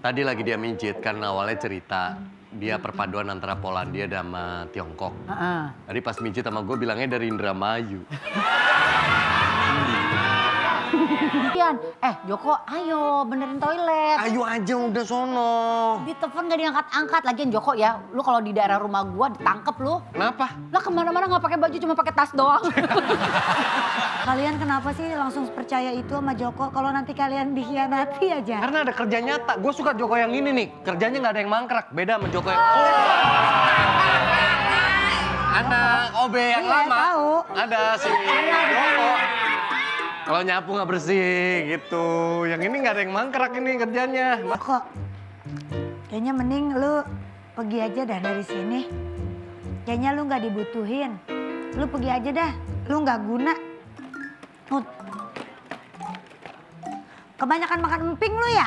Tadi lagi dia mijit karena awalnya cerita dia perpaduan antara Polandia sama Tiongkok. Tadi pas mijit sama gue bilangnya dari Indramayu. Ian, Joko, ayo benerin toilet. Ayo aja udah sono. Di telepon gak diangkat-angkat. Lagian Joko ya, lu kalau di daerah rumah gua ditangkep lu. Kenapa? Lah kemana-mana gak pakai baju, cuma pakai tas doang. Kalian kenapa sih langsung percaya itu sama Joko kalau nanti kalian dikhianati aja? Karena ada kerja nyata. Gue suka Joko yang ini nih. Kerjanya nggak ada yang mangkrak. Beda sama Joko yang... Anak OB yang Iya, lama. tahu. Ada si Joko. Kalau nyapu nggak bersih gitu. Yang ini nggak ada yang mangkrak ini kerjanya. Joko, kayaknya mending lu pergi aja dah dari sini. Kayaknya lu nggak dibutuhin. Lu pergi aja dah, lu nggak guna. Kebanyakan makan emping lu ya?